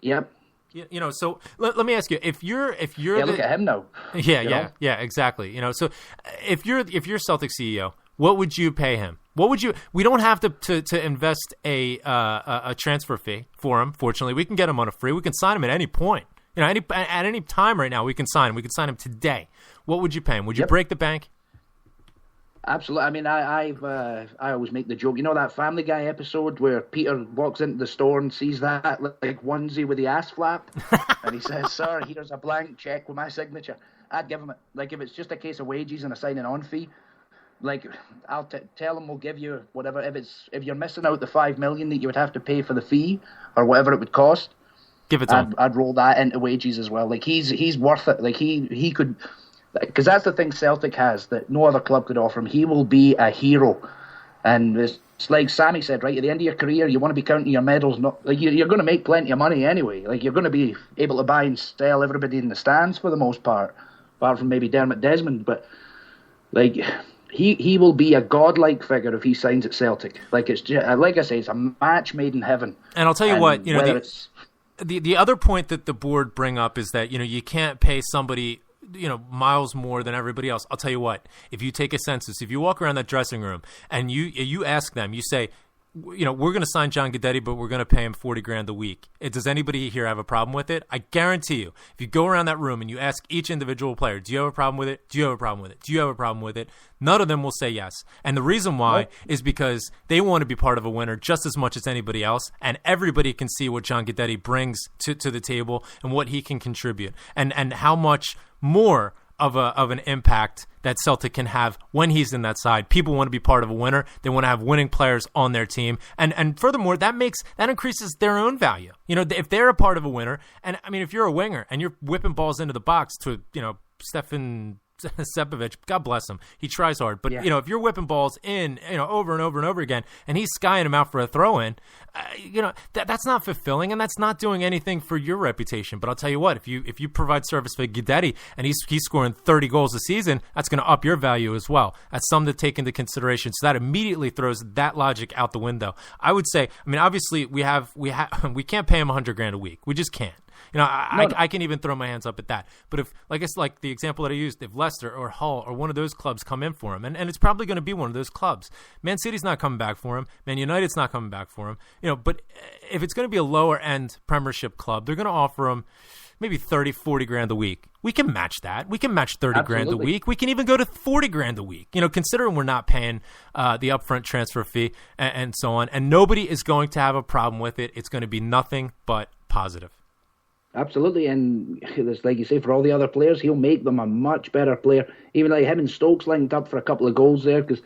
Yep. So let me ask you, if you're look at him now. Yeah, exactly. So if you're Celtic CEO, what would you pay him? We don't have to invest a transfer fee for him. Fortunately, we can get him on a free. We can sign him at any point. At any time right now, we can sign him. We can sign him today. What would you pay him? Would you break the bank? Absolutely. I mean, I always make the joke. You know that Family Guy episode where Peter walks into the store and sees that like onesie with the ass flap, and he says, "Sir, here's a blank check with my signature." I'd give him it. Like if it's just a case of wages and a signing on fee, like I'll tell him we'll give you whatever. If you're missing out the $5 million that you would have to pay for the fee or whatever it would cost, give it to him. I'd roll that into wages as well. Like he's worth it. Like he could. Because that's the thing Celtic has that no other club could offer him. He will be a hero. And it's like Sammy said, right, at the end of your career, you want to be counting your medals. Not like you're going to make plenty of money anyway. Like you're going to be able to buy and sell everybody in the stands for the most part, apart from maybe Dermot Desmond. But like he will be a godlike figure if he signs at Celtic. Like it's just, like I say, it's a match made in heaven. And I'll tell you what, the other point that the board bring up is that you can't pay somebody miles more than everybody else. I'll tell you what, if you take a census, if you walk around that dressing room and you ask them, you say, we're going to sign John Guidetti, but we're going to pay him $40,000 a week. Does anybody here have a problem with it? I guarantee you, if you go around that room and you ask each individual player, do you have a problem with it? Do you have a problem with it? Do you have a problem with it? None of them will say yes. And the reason why is because they want to be part of a winner just as much as anybody else. And everybody can see what John Guidetti brings to the table and what he can contribute and how much more of an impact that Celtic can have when he's in that side. People want to be part of a winner. They want to have winning players on their team. And furthermore, that increases their own value. If they're a part of a winner, and I mean, if you're a winger and you're whipping balls into the box to, Stefan Sepovic, God bless him, he tries hard. But if you're whipping balls in, over and over and over again, and he's skying them out for a throw-in, that's not fulfilling, and that's not doing anything for your reputation. But I'll tell you what, if you provide service for Guidetti and he's scoring 30 goals a season, that's going to up your value as well. That's something to take into consideration. So that immediately throws that logic out the window. I would say, I mean, obviously we can't pay him $100,000 a week. We just can't. I can even throw my hands up at that. But if, like the example that I used, if Leicester or Hull or one of those clubs come in for him, and it's probably going to be one of those clubs. Man City's not coming back for him. Man United's not coming back for him. But if it's going to be a lower end Premiership club, they're going to offer him maybe $30,000-$40,000 a week. We can match that. We can match $30,000 a week. We can even go to $40,000 a week. Considering we're not paying the upfront transfer fee and so on, and nobody is going to have a problem with it. It's going to be nothing but positive. Absolutely, and like you say, for all the other players, he'll make them a much better player. Even like him and Stokes linked up for a couple of goals there, because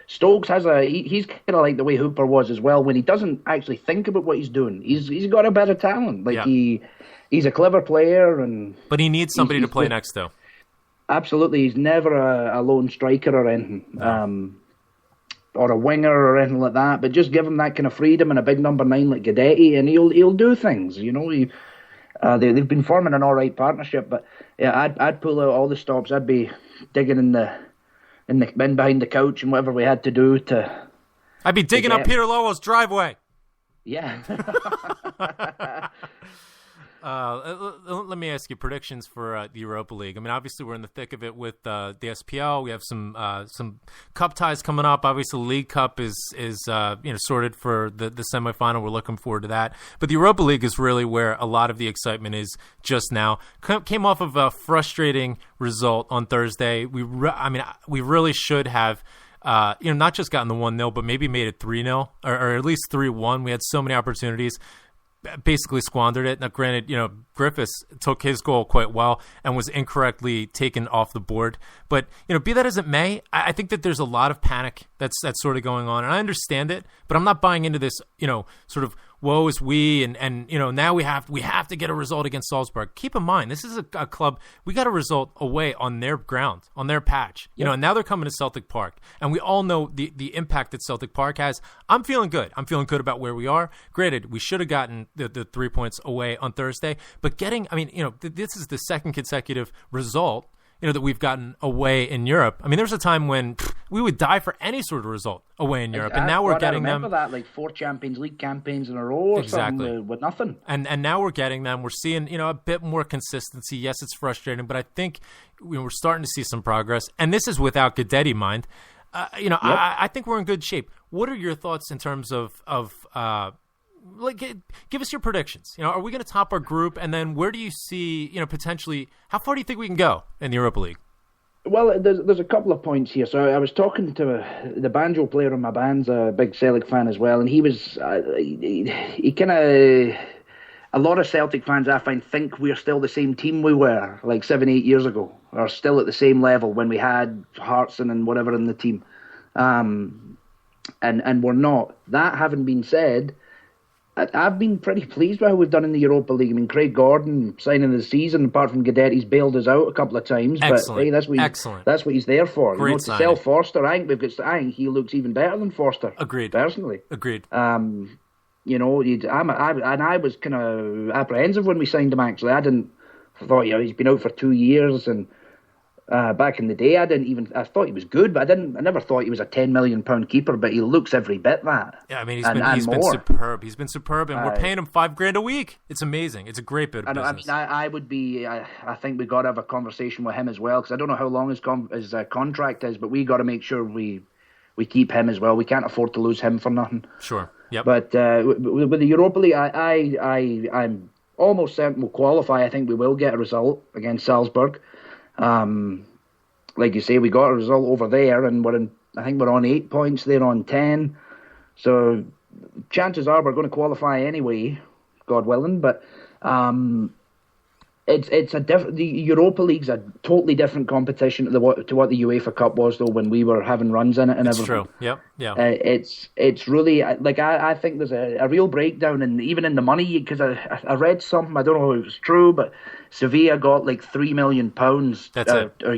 Stokes has he's kind of like the way Hooper was as well. When he doesn't actually think about what he's doing, he's got a bit of talent. Like he's a clever player, but he needs somebody to play next to. Absolutely, he's never a lone striker or anything, or a winger or anything like that. But just give him that kind of freedom and a big number 9 like Guidetti, and he'll do things. They've been forming an all right partnership, but yeah, I'd pull out all the stops. I'd be digging in behind the couch and whatever we had to do to. I'd be digging up Peter Lowell's driveway. Yeah. Let me ask you predictions for the Europa League. I mean, obviously we're in the thick of it with the SPL. We have some cup ties coming up. Obviously, the League Cup is sorted for the semifinal. We're looking forward to that. But the Europa League is really where a lot of the excitement is just now. Came off of a frustrating result on Thursday. We really should have. Not just gotten the 1-0, but maybe made it 3-0 or at least 3-1. We had so many opportunities. Basically squandered it. Now, granted, Griffiths took his goal quite well and was incorrectly taken off the board. But, be that as it may, I think that there's a lot of panic that's sort of going on. And I understand it, but I'm not buying into this, sort of woe is we and now we have to get a result against Salzburg. Keep in mind, this is a club, we got a result away on their ground, on their patch. And now they're coming to Celtic Park. And we all know the impact that Celtic Park has. I'm feeling good. I'm feeling good about where we are. Granted, we should have gotten the 3 points away on Thursday, but this is the second consecutive result that we've gotten away in Europe. I mean, there was a time when we would die for any sort of result away in Europe, and now we're getting them. I remember that, like 4 Champions League campaigns in a row or something with nothing. And now we're getting them. We're seeing, a bit more consistency. Yes, it's frustrating, but I think we're starting to see some progress. And this is without Guidetti, mind. Yep. I think we're in good shape. What are your thoughts in terms of give us your predictions? Are we going to top our group? And then where do you see, potentially, how far do you think we can go in the Europa League? Well, there's a couple of points here. So I was talking to the banjo player in my band's a big Celtic fan as well, and he was he kind of, a lot of Celtic fans I find think we're still the same team we were like 7-8 years ago, or still at the same level when we had Hartson and whatever in the team, and we're not. That having been said, I've been pretty pleased with how we've done in the Europa League. I mean, Craig Gordon signing of the season, apart from Guidetti's bailed us out a couple of times. Excellent. But hey, that's what he's there for. Great to sell Forster, I think he looks even better than Forster. Agreed. Personally. Agreed. I was kind of apprehensive when we signed him. Actually, I thought he's been out for 2 years, and back in the day, I thought he was good, but I never thought he was a £10 million keeper. But he looks every bit that. Yeah, I mean, he's been superb. He's been superb, and we're paying him $5,000 a week. It's amazing. It's a great bit of business. I think we got to have a conversation with him as well, because I don't know how long his contract is, but we got to make sure we keep him as well. We can't afford to lose him for nothing. Sure. Yep. But with the Europa League, I'm almost certain we'll qualify. I think we will get a result against Salzburg. Like you say, we got a result over there, and I think we're on 8 points. They're on 10. So chances are we're going to qualify anyway, God willing. But the Europa League's a totally different competition to what the UEFA Cup was, though, when we were having runs in it and everything. It's true. Yep. Yeah. It's really like I think there's a real breakdown, and even in the money, because I read something, I don't know if it was true, but Sevilla got like £3 million or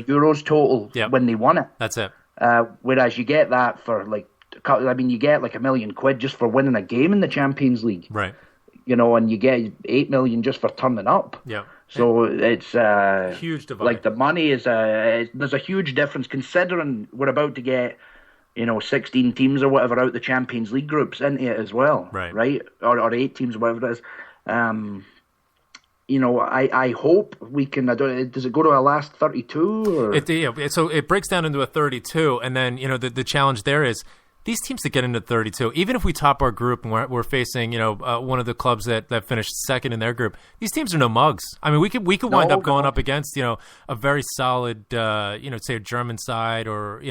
euros total when they won it. That's it. Whereas you get that for you get like £1 million just for winning a game in the Champions League. Right. And you get 8 million just for turning up. Yeah. So it's huge divide. Like the money is there's a huge difference, considering we're about to get 16 teams or whatever out the Champions League groups into it as well. Right. Or 8 teams or whatever it is. I hope we can. Does it go to a last 32? Or? So it breaks down into a 32, and then the challenge there is these teams that get into 32. Even if we top our group and we're facing one of the clubs that finished second in their group, these teams are no mugs. I mean, we could wind up going up against a very solid say a German side or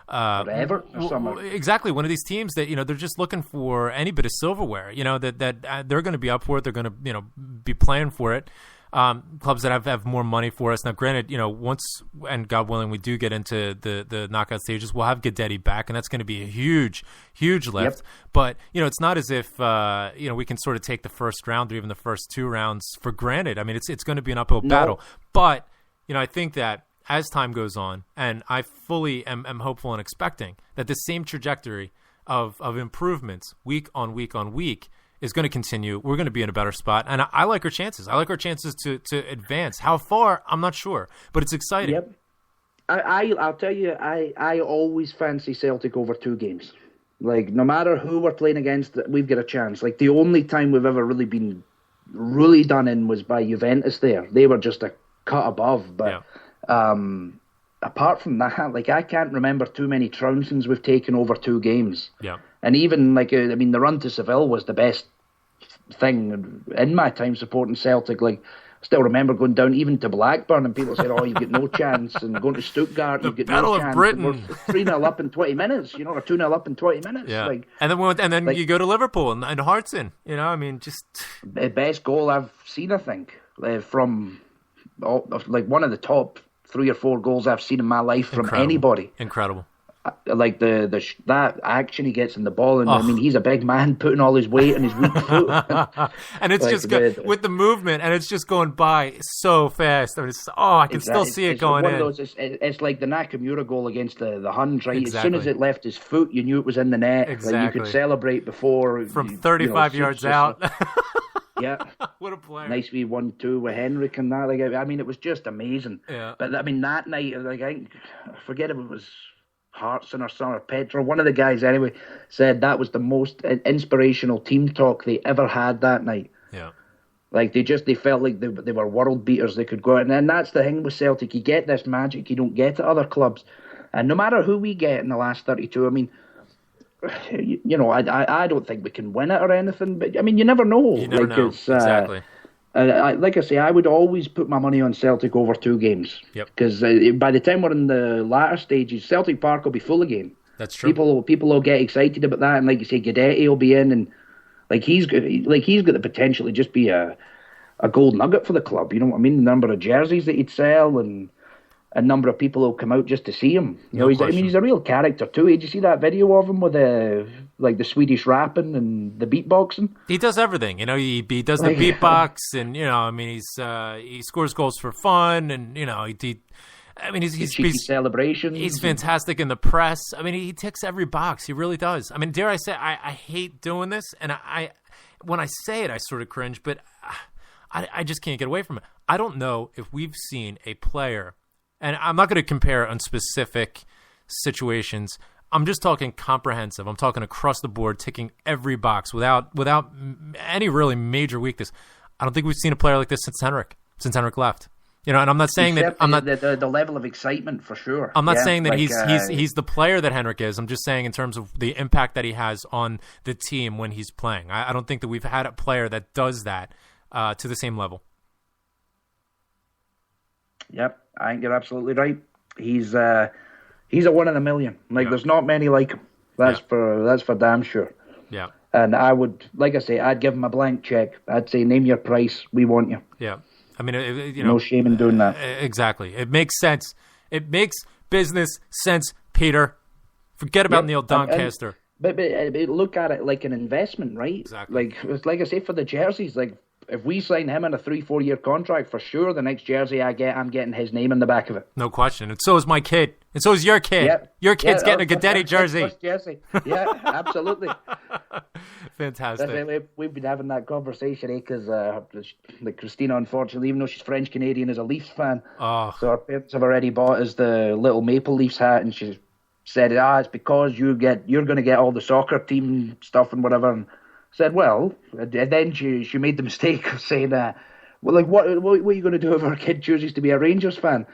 whatever or something. Exactly, one of these teams that they're just looking for any bit of silverware. That they're going to be up for it. They're going to be playing for it. Clubs that have more money for us. Now, granted, once, and God willing, we do get into the knockout stages, we'll have Guidetti back, and that's going to be a huge lift. Yep. But, it's not as if, we can sort of take the first round or even the first 2 rounds for granted. I mean, it's going to be an uphill battle. But, I think that as time goes on, and I fully am hopeful and expecting that the same trajectory of improvements week on week on week is going to continue. We're going to be in a better spot, and I like our chances. I like our chances to advance. How far, I'm not sure, but it's exciting. Yep. I'll tell you, I always fancy Celtic over 2 games. Like, no matter who we're playing against, we've got a chance. Like, the only time we've ever really been really done in was by Juventus there. They were just a cut above, but apart from that, like, I can't remember too many trouncings we've taken over 2 games. Yeah. And even, the run to Seville was the best thing in my time supporting Celtic. Like, I still remember going down even to Blackburn, and people said, "Oh, you've got no chance." And going to Stuttgart, you've got no chance. Britain. And we're 3-0 up in 20 minutes, or 2-0 up in 20 minutes. Yeah. And then you go to Liverpool and Hartson. Just the best goal I've seen, I think, from one of the top 3 or 4 goals I've seen in my life from anybody. Incredible. Like that action he gets in the ball, and he's a big man putting all his weight on his weak foot, and it's just with the movement, and it's just going by so fast. I mean, I can still see it going in. It's like the Nakamura goal against the Huns, right? Exactly. As soon as it left his foot, you knew it was in the net. Exactly. Like, you could celebrate before from 35 yards out. Yeah. What a player. Nice wee 1-2 with Henrik and that. Like, I mean, it was just amazing. Yeah. But I mean, that night, like, I forget if it was Hartson or son or Petra, one of the guys anyway, said that was the most inspirational team talk they ever had that night. Yeah. Like, they felt like they were world beaters. They could go out. And then that's the thing with Celtic. You get this magic you don't get at other clubs. And no matter who we get in the last 32, I mean, you know, I don't think we can win it or anything. But, I mean, you never know. You never know. Exactly. Like I say, I would always put my money on Celtic over 2 games. Yep. Because by the time we're in the latter stages, Celtic Park will be full again. That's true. People will get excited about that. And like you say, Guidetti will be in. And like he's got the potential to just be a gold nugget for the club. You know what I mean? The number of jerseys that he'd sell and a number of people will come out just to see him. You know, he's a real character too. Did you see that video of him with the Swedish rapping and the beatboxing? He does everything. You know, he does the beatbox, and you know, I mean, he scores goals for fun, and you know, he's celebrations. He's fantastic in the press. I mean, he ticks every box. He really does. I mean, dare I say, I hate doing this, and when I say it, I sort of cringe, but I just can't get away from it. I don't know if we've seen a player. And I'm not going to compare on specific situations. I'm just talking comprehensive. I'm talking across the board, ticking every box without any really major weakness. I don't think we've seen a player like this since Henrik left. You know, and I'm not saying that I'm not the level of excitement for sure. I'm not saying that he's the player that Henrik is. I'm just saying in terms of the impact that he has on the team when he's playing. I don't think that we've had a player that does that to the same level. Yep, I think you're absolutely right. He's a one in a million. Like, there's not many like him. That's for damn sure. Yeah. And I would, like I say, I'd give him a blank check. I'd say, name your price. We want you. Yeah. I mean, you know, no shame in doing that. Exactly. It makes sense. It makes business sense, Peter. Forget about Neil Doncaster. But look at it like an investment, right? Exactly. Like I say, for the jerseys, like, if we sign him in a 3-4 year contract, for sure, the next jersey I get, I'm getting his name in the back of it. No question. And so is my kid. And so is your kid. Yep. Your kid's getting a Guidetti jersey. Jersey. Yeah, absolutely. Fantastic. We've been having that conversation, because like Christina, unfortunately, even though she's French Canadian, is a Leafs fan. Oh. So our parents have already bought us the little Maple Leafs hat, and she said, it's because you're going to get all the soccer team stuff and whatever. And said, well, and then she made the mistake of saying, well, like, what are you going to do if our kid chooses to be a Rangers fan?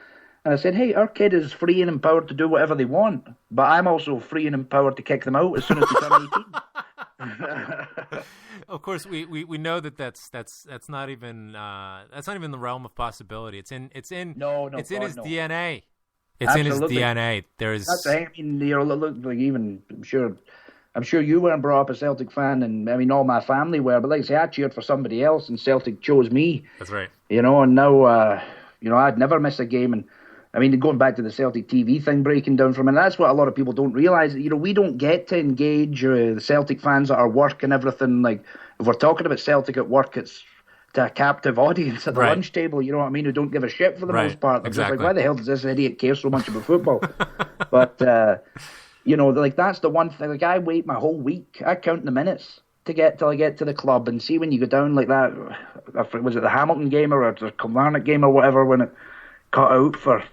And I said, hey, our kid is free and empowered to do whatever they want, but I'm also free and empowered to kick them out as soon as they turn 18. Of course, we know that's not even the realm of possibility. It's in his DNA. It's Absolutely. In his DNA. There's. That's I mean, you know, look, like, even I'm sure you weren't brought up a Celtic fan, and I mean, all my family were. But like I say, I cheered for somebody else, and Celtic chose me. That's right. You know, and now, you know, I'd never miss a game. And I mean, going back to the Celtic TV thing breaking down from, and that's what a lot of people don't realise. You know, we don't get to engage the Celtic fans at our work and everything. Like, if we're talking about Celtic at work, it's to a captive audience at the lunch table. You know what I mean? Who don't give a shit for the most part. They're just like, why the hell does this idiot care so much about football? But. You know, like, that's the one thing. Like, I wait my whole week. I count the minutes till I get to the club, and see when you go down like that. Was it the Hamilton game or the Kilmarnock game or whatever, when it cut out for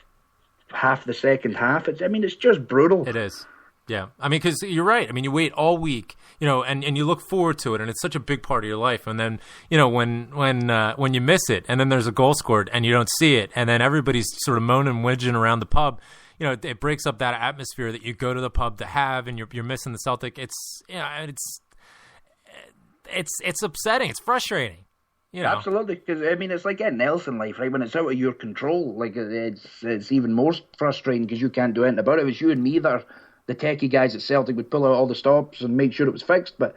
half the second half? It's just brutal. It is. Yeah. I mean, because you're right. I mean, you wait all week, you know, and you look forward to it, and it's such a big part of your life. And then, you know, when you miss it, and then there's a goal scored, and you don't see it, and then everybody's sort of moaning and whinging around the pub. You know, it breaks up that atmosphere that you go to the pub to have, and you're missing the Celtic. It's upsetting. It's frustrating. You know? Absolutely, because I mean, it's like anything else in life, right? When it's out of your control, like, it's even more frustrating because you can't do anything about it. It was you and me that are the techie guys at Celtic would pull out all the stops and make sure it was fixed. But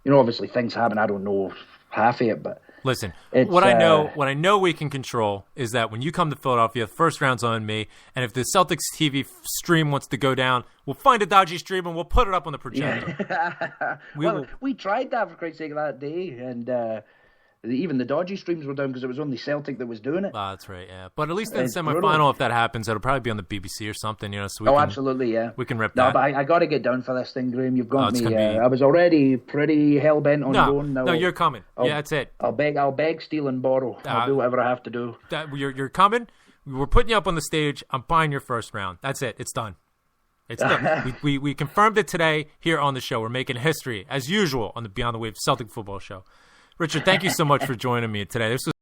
you know, obviously things happen. I don't know half of it, but. Listen, what I know we can control is that when you come to Philadelphia, the first round's on me, and if the Celtics TV stream wants to go down, we'll find a dodgy stream and we'll put it up on the projector. We tried that, for Christ's sake, that day, and even the dodgy streams were down because it was only Celtic that was doing it. Oh, that's right, yeah. But at least in the semi-final, if that happens, it'll probably be on the BBC or something, so we absolutely, yeah. We can rip that. No, but I got to get down for this thing, Graham. You've got me. I was already pretty hell-bent on going. No, you're coming. That's it. I'll beg, steal, and borrow. I'll do whatever I have to do. You're coming. We're putting you up on the stage. I'm buying your first round. That's it. It's done. It's done. we confirmed it today here on the show. We're making history, as usual, on the Beyond the Waves Celtic football show. Richard, thank you so much for joining me today. This was